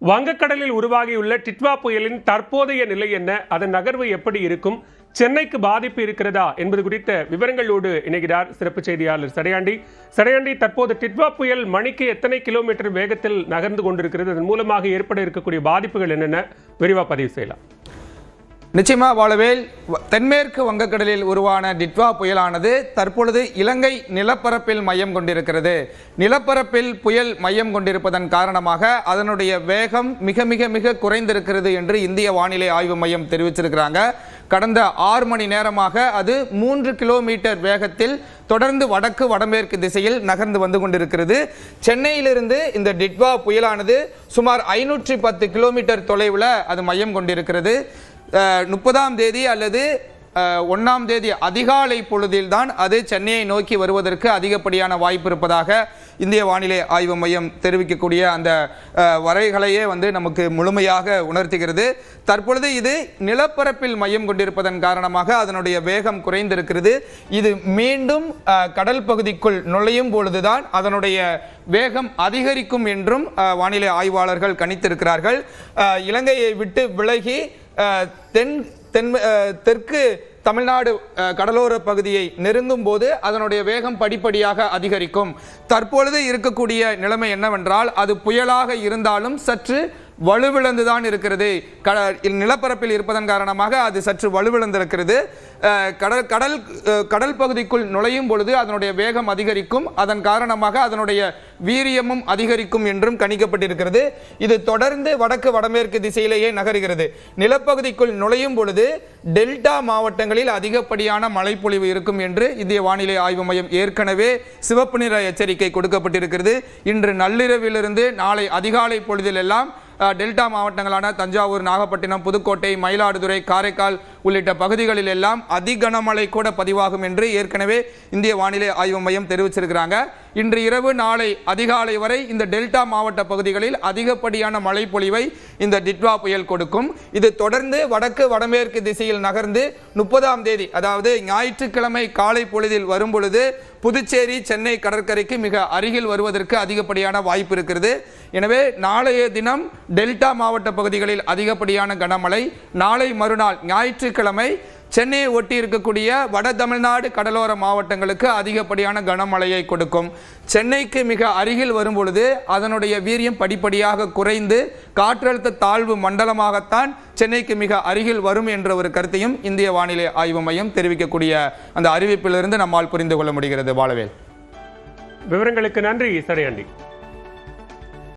வங்கக்கடலில் உருவாகியுள்ள டிட்வா புயலின் தற்போதைய நிலை என்ன, அதன் நகர்வு எப்படி இருக்கும், சென்னைக்கு பாதிப்பு இருக்கிறதா என்பது குறித்த விவரங்களோடு இணைகிறார் சிறப்பு செய்தியாளர் சடையாண்டி. தற்போது டிட்வா புயல் மணிக்கு எத்தனை கிலோமீட்டர் வேகத்தில் நகர்ந்து கொண்டிருக்கிறது, அதன் மூலமாக ஏற்பட இருக்கக்கூடிய பாதிப்புகள் என்னென்ன, விரிவாக பதிவு செய்யலாம். நிச்சயமா வாழவேல், தென்மேற்கு வங்கக்கடலில் உருவான டிட்வா புயலானது தற்பொழுது இலங்கை நிலப்பரப்பில் மையம் கொண்டிருக்கிறது. நிலப்பரப்பில் புயல் மையம் கொண்டிருப்பதன் காரணமாக அதனுடைய வேகம் மிக மிக மிக குறைந்திருக்கிறது என்று இந்திய வானிலை ஆய்வு மையம் தெரிவிச்சிருக்கிறாங்க. கடந்த 6 மணி நேரமாக அது 3 கிலோமீட்டர் வேகத்தில் தொடர்ந்து வடக்கு வடமேற்கு திசையில் நகர்ந்து வந்து கொண்டிருக்கிறது. சென்னையிலிருந்து இந்த டிட்வா புயலானது சுமார் 510 கிலோமீட்டர் தொலைவில் அது மையம் கொண்டிருக்கிறது. 30ஆம் தேதி அல்லது 1ஆம் தேதி அதிகாலை பொழுதில்தான் அது சென்னையை நோக்கி வருவதற்கு அதிகப்படியான வாய்ப்பு இருப்பதாக இந்திய வானிலை ஆய்வு மையம் தெரிவிக்கக்கூடிய அந்த வரைகளையே நமக்கு முழுமையாக உணர்த்துகிறது. தற்பொழுது இது நிலப்பரப்பில் மையம் கொண்டிருப்பதன் காரணமாக அதனுடைய வேகம் குறைந்திருக்கிறது. இது மீண்டும் கடல் பகுதிக்குள் நுழையும் பொழுதுதான் அதனுடைய வேகம் அதிகரிக்கும் என்றும் வானிலை ஆய்வாளர்கள் கணித்திருக்கிறார்கள். இலங்கையை விட்டு விலகி தெற்கு தமிழ்நாடு கடலோர பகுதியை நெருங்கும் போது அதனுடைய வேகம் படிப்படியாக அதிகரிக்கும். தற்பொழுது இருக்கக்கூடிய நிலைமை என்னவென்றால், அது புயலாக இருந்தாலும் சற்று வலுவிழந்துதான் இருக்கிறது. நிலப்பரப்பில் இருப்பதன் காரணமாக அது சற்று வலுவிழந்திருக்கிறது. கடல் பகுதிக்குள் நுழையும் பொழுது அதனுடைய வேகம் அதிகரிக்கும், அதன் காரணமாக அதனுடைய வீரியமும் அதிகரிக்கும் என்றும் கணிக்கப்பட்டிருக்கிறது. இது தொடர்ந்து வடக்கு வடமேற்கு திசையிலேயே நகர்கிறது. நிலப்பகுதிக்குள் நுழையும் பொழுது டெல்டா மாவட்டங்களில் அதிகப்படியான மழைப்பொழிவு இருக்கும் என்று இந்திய வானிலை ஆய்வு மையம் ஏற்கனவே சிவப்பு நிற எச்சரிக்கை கொடுக்கப்பட்டிருக்கிறது. இன்று நள்ளிரவிலிருந்து நாளை அதிகாலை பொழுதில் எல்லாம் டெல்டா மாவட்டங்களான தஞ்சாவூர், நாகப்பட்டினம், புதுக்கோட்டை, மயிலாடுதுறை, காரைக்கால் உள்ளிட்ட பகுதிகளில் எல்லாம் அதிகனமழை கூட பதிவாகும் என்று ஏற்கனவே இந்திய வானிலை ஆய்வு மையம் தெரிவிச்சிருக்கிறாங்க. இன்று இரவு நாளை அதிகாலை வரை இந்த டெல்டா மாவட்ட பகுதிகளில் அதிகப்படியான மழை பொழிவை இந்த டிட்வா புயல் கொடுக்கும். இது தொடர்ந்து வடக்கு வடமேற்கு திசையில் நகர்ந்து 30ஆம் தேதி அதாவது ஞாயிற்றுக்கிழமை காலை பொழுதில் வரும் பொழுது புதுச்சேரி, சென்னை கடற்கரைக்கு மிக அருகில் வருவதற்கு அதிகப்படியான வாய்ப்பு இருக்கிறது. எனவே நாளைய தினம் டெல்டா மாவட்ட பகுதிகளில் அதிகப்படியான கனமழை, நாளை மறுநாள் ஞாயிற்றுக்கிழமை சென்னையை ஒட்டி இருக்கக்கூடிய வட தமிழ்நாடு கடலோர மாவட்டங்களுக்கு அதிகப்படியான கனமழையை கொடுக்கும். சென்னைக்கு மிக அருகில் வரும் பொழுது அதனுடைய வீரியம் படிப்படியாக குறைந்து காற்றழுத்த தாழ்வு மண்டலமாகத்தான் சென்னைக்கு மிக அருகில் வரும் என்ற ஒரு கருத்தையும் இந்திய வானிலை ஆய்வு மையம் தெரிவிக்கக்கூடிய அந்த அறிவிப்பிலிருந்து நம்மால் புரிந்து கொள்ள முடிகிறது. வாழவேல், விவரங்களுக்கு நன்றி சடையாண்டி.